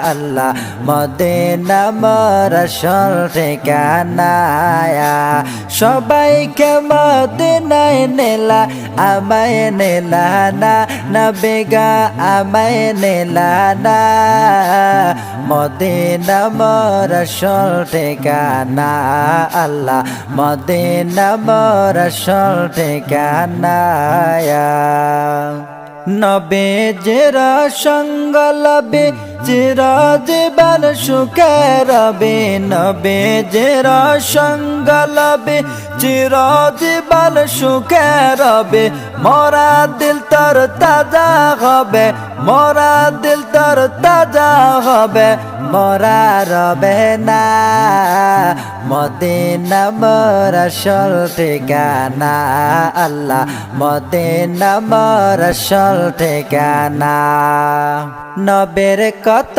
আল্লাহ Medina মোর আসল ঠিকানা সবাইকে মদিনায় নেলা আমায় নেলা না নবেগা আমায় নেলা না মদিনা মোর আসল ঠিকানা আল্লাহ মদিনা মোর আসল ঠিকানা নবে জেরা সঙ্গ লবে চিরা জীবন সুখে রবে নবে জেরা সঙ্গ লবে চিরা জীবন সুখে রবে মোরা দিল তর তাজা হবে মোরা দিল তর তাজা হবে মোরা রবে না মদিনা মোর আসল ঠিকানা আল্লাহ মদিনা মোর আসল ঠিকানা নবের কত